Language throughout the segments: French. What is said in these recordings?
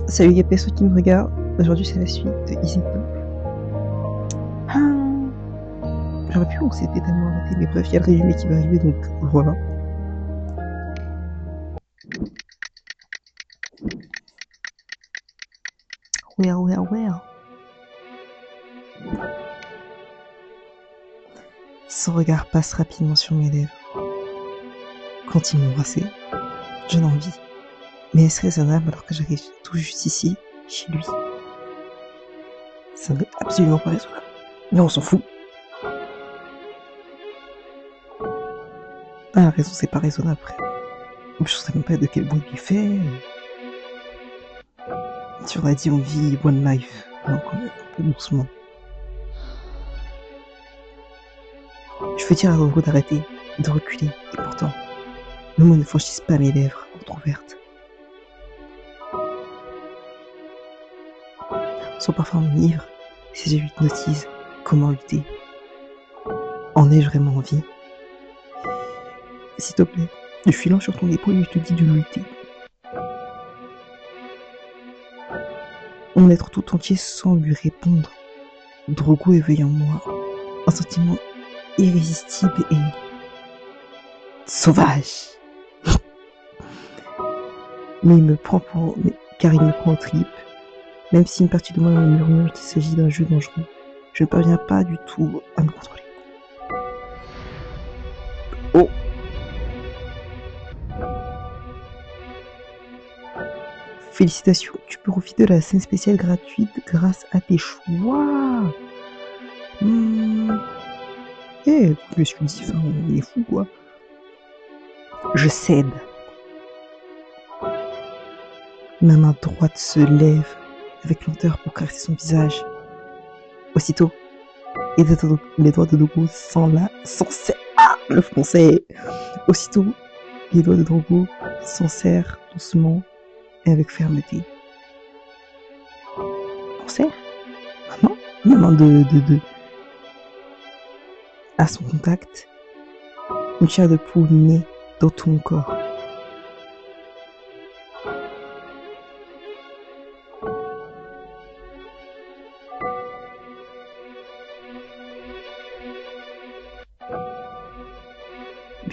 Salut les personnes qui me regardent. Aujourd'hui, c'est la suite de Easy Pop. J'aurais pu, on s'était tellement arrêté, mais bref, il y a le résumé qui va arriver, donc voilà. Well. Son regard passe rapidement sur mes lèvres. Quand il m'embrassait, je n'envie. Mais est-ce raisonnable alors que j'arrive tout juste ici, chez lui? Ça n'est absolument pas raisonnable. Mais on s'en fout. Ah, la raison, c'est pas raisonnable, frère. Je sais même pas de quel bout il fait. Si on a dit on vit one life, non, quand même, un peu doucement. Je veux dire à Roro d'arrêter, de reculer, et pourtant, le mot ne franchisse pas mes lèvres entrouvertes. Son parfum m'enivre, ses yeux hypnotisent. Comment lutter? En ai-je vraiment envie? S'il te plaît, du filant sur ton épaule, je te dis de lutter. Mon être tout entier sans lui répondre. Drogo éveille en moi un sentiment irrésistible et sauvage. Mais il me prend car il me prend aux tripes. Même si une partie de moi me murmure qu'il s'agit d'un jeu dangereux, je ne parviens pas du tout à me contrôler. Oh! Félicitations, tu peux profiter de la scène spéciale gratuite grâce à tes choix. Je me suis dit, enfin, on est fou quoi. Je cède. Ma main droite se lève avec lenteur pour caresser son visage. Aussitôt, les doigts de Drogo le français. Aussitôt, les doigts de Drogo s'enserrent doucement et avec fermeté. On serre? Ma main à son contact, une chair de poule naît dans tout mon corps.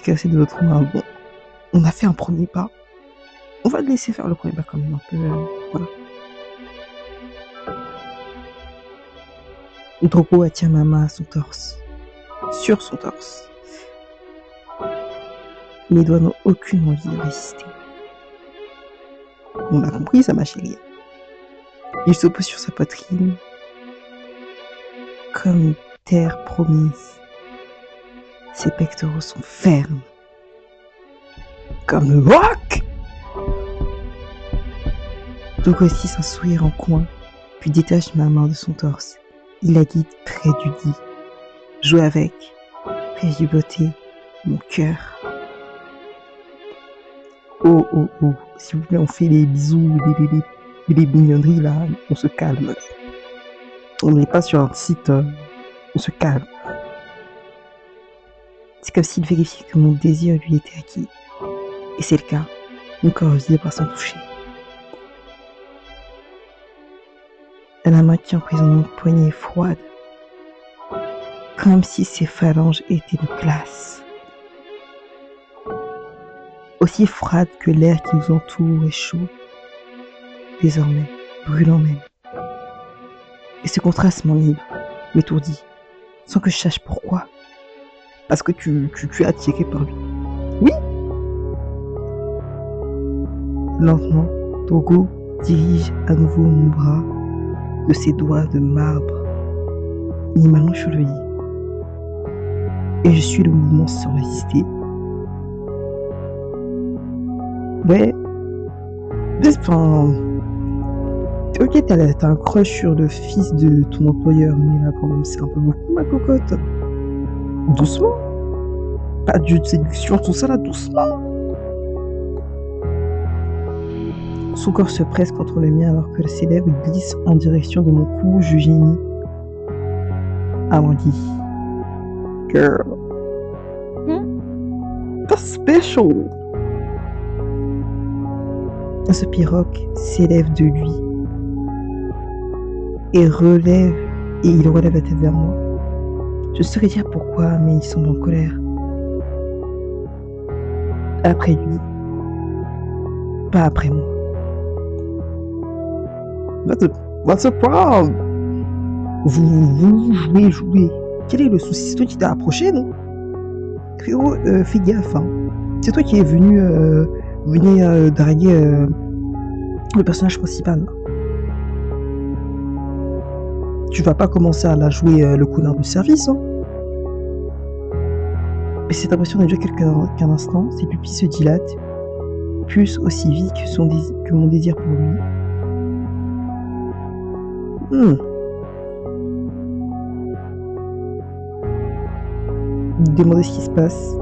Cassé de l'autre main. Bon, on a fait un premier pas. On va le laisser faire le premier pas quand même un peu. Voilà. Drogo attire ma main à son torse. Sur son torse. Mes doigts n'ont aucune envie de résister. On a compris ça, ma chérie. Il se pose sur sa poitrine. Comme une terre promise. Ses pectoraux sont fermes. Comme le roc. Drogo esquisse un sourire en coin, puis détache ma main de son torse. Il la guide près du lit. Joue avec, fait vibroter mon cœur. Oh, s'il vous plaît, on fait les bisous, les mignonneries là, on se calme. On n'est pas sur un site, on se calme. C'est comme s'il vérifiait que mon désir lui était acquis. Et c'est le cas, mon corps vibre à son toucher. La main qui emprisonne mon poignet est froide, comme si ses phalanges étaient de glace. Aussi froide que l'air qui nous entoure est chaud, désormais brûlant même. Et ce contraste m'enivre, m'étourdit, sans que je sache pourquoi. Parce que tu es attiré par lui. Oui. Lentement, Drogo dirige à nouveau mon bras de ses doigts de marbre. Il m'allonge sur le lit. Et je suis le mouvement sans résister. Ouais. Enfin, ok, t'as un crush sur le fils de ton employeur, mais là quand même c'est un peu beaucoup ma cocotte. Doucement. Pas de séduction, tout ça là, doucement. Son corps se presse contre le mien alors que ses lèvres glissent en direction de mon cou. Je gémis. Amandie. Girl. That's special. Un soupir rock s'élève de lui. et il relève la tête vers moi. Je saurais dire pourquoi, mais il semble en colère. Après lui, pas après moi. What's the problem? Vous jouez. Quel est le souci? C'est toi qui t'as approché, non? Frérot, fais gaffe, hein. C'est toi qui es venu draguer le personnage principal. Là. Tu vas pas commencer à la jouer le connard de service, hein. Mais cette impression ne dure qu'un instant, ses pupilles se dilatent, plus aussi vite que mon désir pour lui. Demander ce qui se passe.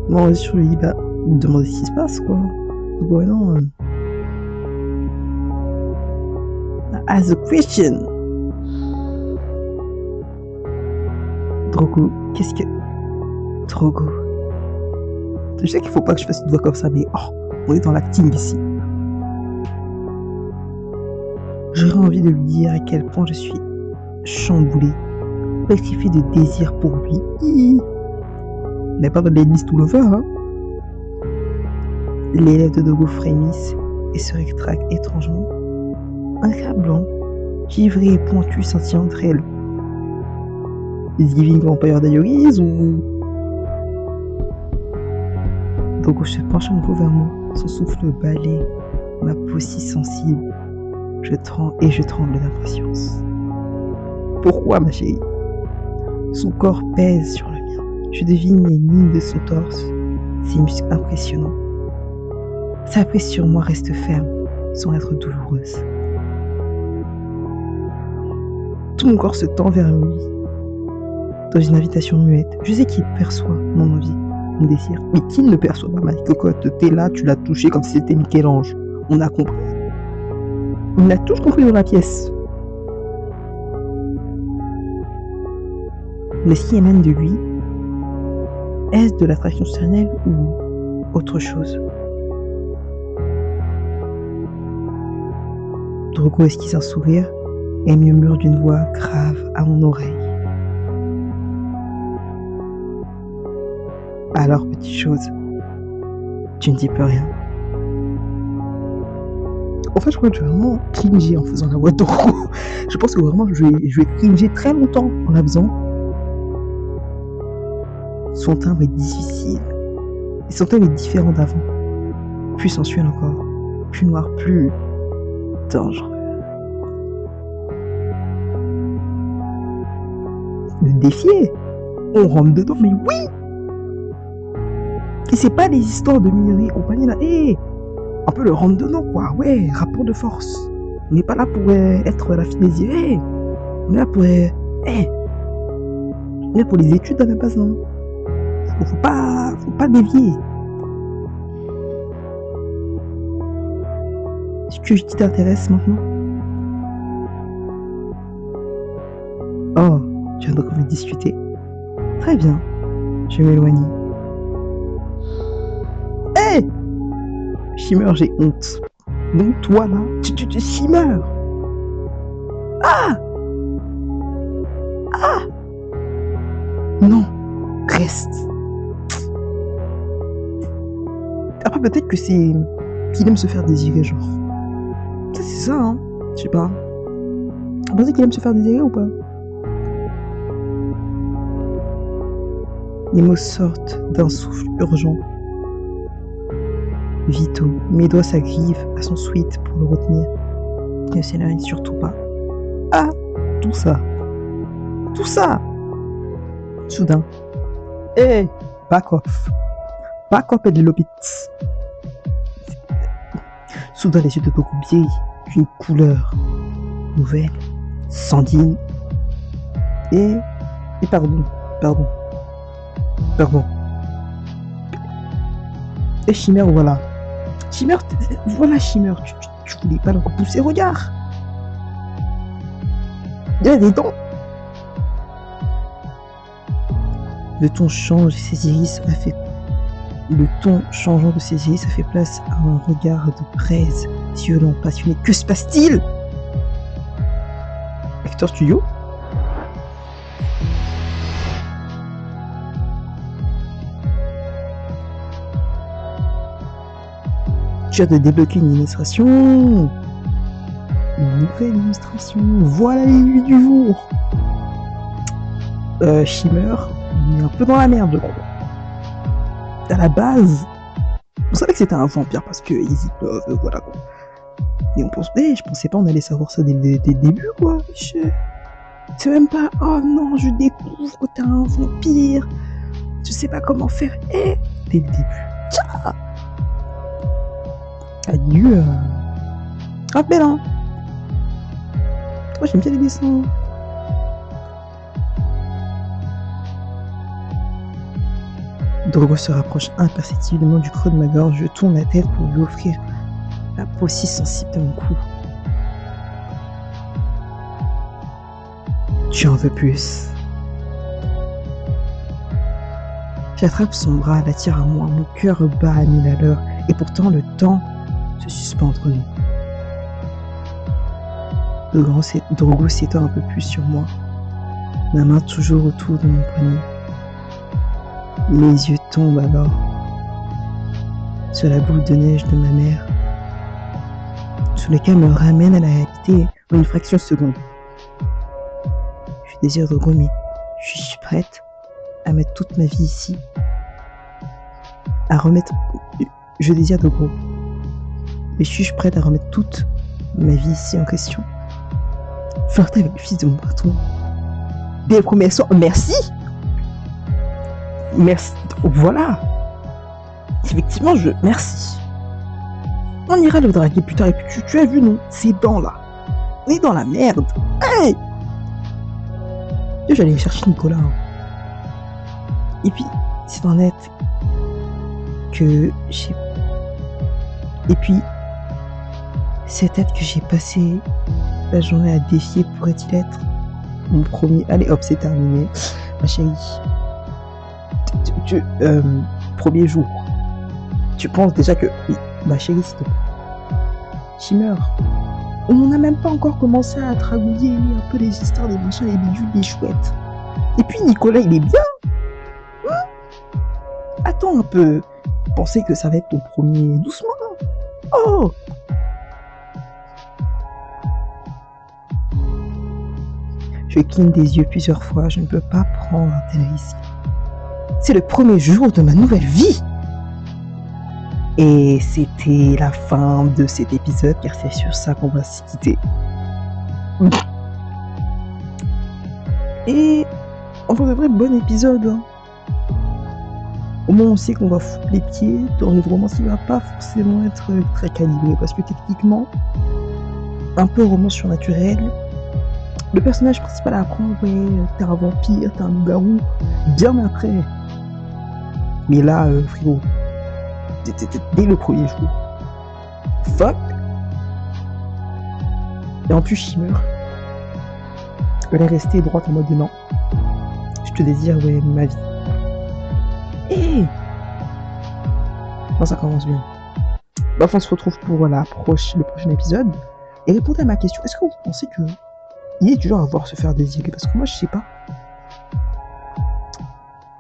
Non, sur lui, bah, demander ce qui se passe, quoi. Ouais, non. As a Christian. Drogo, qu'est-ce que... Drogo. Je sais qu'il faut pas que je fasse une voix comme ça, mais oh, on est dans l'acting ici. J'aurais envie de lui dire à quel point je suis chamboulée, pétrifiée de désir pour lui. Il n'est pas de l'église tout lover, hein. Les lèvres de Drogo frémissent et se rétractent étrangement. Un crabe blanc, givré et pointu scintille entre elles. Is Giving Vampire Diaries ou... Drogo se penche à nouveau vers moi, son souffle balaie ma peau si sensible. Je tremble d'impatience. Pourquoi, ma chérie? Son corps pèse sur le mien. Je devine les lignes de son torse, ses muscles impressionnants. Sa prise sur moi reste ferme, sans être douloureuse. Tout mon corps se tend vers lui, dans une invitation muette. Je sais qu'il perçoit mon envie, mon désir, mais qu'il ne perçoit pas ma cocotte. T'es là, tu l'as touché comme si c'était Michel-Ange. On a compris. On a tous compris dans la pièce. Mais ce qui émane de lui, est-ce de l'attraction charnelle ou autre chose? Drogo esquisse un sourire et murmure d'une voix grave à mon oreille. Alors, petite chose, tu ne dis plus rien. En fait, je crois que je vais vraiment cringer en faisant la voix de Drogo. Je pense que vraiment, je vais cringer très longtemps en la faisant. Son timbre est difficile. Et son timbre est différent d'avant. Plus sensuel encore. Plus noir, plus dangereux. Le défier. On rentre dedans, mais oui! Et c'est pas des histoires de minerais et compagnie là. Hé! Un peu le rentre dedans, quoi. Ouais, rapport de force. On n'est pas là pour être la fille désirée. On est là pour... on est là pour les études à la base, non? Faut pas dévier. Est-ce que je t'intéresse maintenant? Oh, tu as donc envie de discuter. Très bien, je vais m'éloigner. Hé! Shimmer, j'ai honte. Donc toi là, tu Shimmer! Ah! Ah! Non, reste. Après peut-être que c'est qu'il aime se faire désirer, genre. C'est ça, hein. Je sais pas. Vous pensez qu'il aime se faire désirer ou pas? Les mots sortent d'un souffle urgent. Vito, mes doigts s'aggravent à son sweat pour le retenir. Il ne s'éloigne surtout pas. Ah, tout ça. Tout ça. Soudain. Hé, back off. Back up et de l'obit. Soudain, les yeux de Drogo brillent d'une couleur nouvelle, sanguine. Et pardon. Et Shimmer, voilà. Shimmer, tu voulais pas le repousser, regarde. Il y a des dents. Le ton change et ses iris a fait... Le ton changeant de ses iris a fait place à un regard de braise, violent, passionné. Que se passe-t-il? Acteur Studio. Tu as de débloquer une illustration. Une nouvelle illustration. Voilà les nuits du jour. Shimmer, il est un peu dans la merde, je crois. À la base, on savait que c'était un vampire parce que Easy Love, voilà quoi. Et je pensais pas on allait savoir ça dès le début, quoi. C'est même pas, oh non, je découvre que t'es un vampire. Je sais pas comment faire. Dès le début. Tcha. Adieu. Rappel, hein. Moi, j'aime bien les dessins. Drogo se rapproche imperceptiblement du creux de ma gorge. Je tourne la tête pour lui offrir la peau si sensible de mon cou. Tu en veux plus. J'attrape son bras, l'attire à moi. Mon cœur bat à 1000 à l'heure. Et pourtant, le temps se suspend entre nous. Drogo s'étend un peu plus sur moi. Ma main toujours autour de mon poignet. Mes yeux tombent alors sur la boule de neige de ma mère, sur lequel me ramène à la réalité en une fraction de seconde. Je désire Drogo, mais je suis prête à mettre toute ma vie ici, je désire Drogo, mais suis-je prête à remettre toute ma vie ici en question? Flirter avec le fils de mon patron. Dès le premier soir, merci! Merci. Voilà. Effectivement, merci. On ira le draguer plus tard. Et puis tu as vu, non? Ces dents là. On est dans la merde. Hey! J'allais chercher Nicolas. Hein. Et puis, c'est dans net que j'ai. Et puis, c'est peut-être que j'ai passé la journée à défier pourrait-il être mon premier. Allez hop, c'est terminé. Ma chérie. Premier jour, tu penses déjà que... Oui, ma chérie, s'il te plaît. Shimmer, on n'a même pas encore commencé à tragouiller un peu les histoires, des machins, les bidules, des chouettes. Et puis Nicolas, il est bien. Attends un peu. Pensez que ça va être ton premier... Doucement. Oh. Je cligne des yeux plusieurs fois. Je ne peux pas prendre un tel risque. C'est le premier jour de ma nouvelle vie. Et c'était la fin de cet épisode, car c'est sur ça qu'on va se quitter. Et enfin, de vrai, bon épisode. Hein. Au moins, on sait qu'on va foutre les pieds dans une romance qui va pas forcément être très calibrée, parce que techniquement, un peu romance surnaturelle, le personnage principal apprend, ouais, t'es un vampire, t'es un loup-garou, bien après. Mais là, frérot, dès le premier jour. Fuck. Et en plus, Shimmer, elle est restée droite en mode non. Je te désire, ouais, ma vie. Et non, ça commence bien. Bref, on se retrouve pour le prochain épisode. Et répondez à ma question. Est-ce que vous pensez que il est du genre à voir se faire désirer? Parce que moi, je sais pas.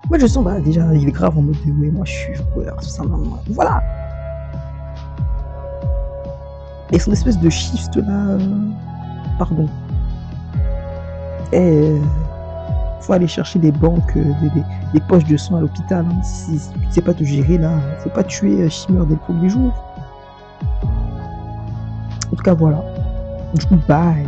Moi, je sens, bah, déjà, il est grave en mode de, ouais, moi, je suis joueur, tout ça, non. Voilà. Et son espèce de shift là, pardon. Faut aller chercher des banques, des poches de sang à l'hôpital. Hein. Si tu ne sais pas te gérer là, faut pas tuer Shimmer dès le premier jour. En tout cas, voilà. Du coup, bye.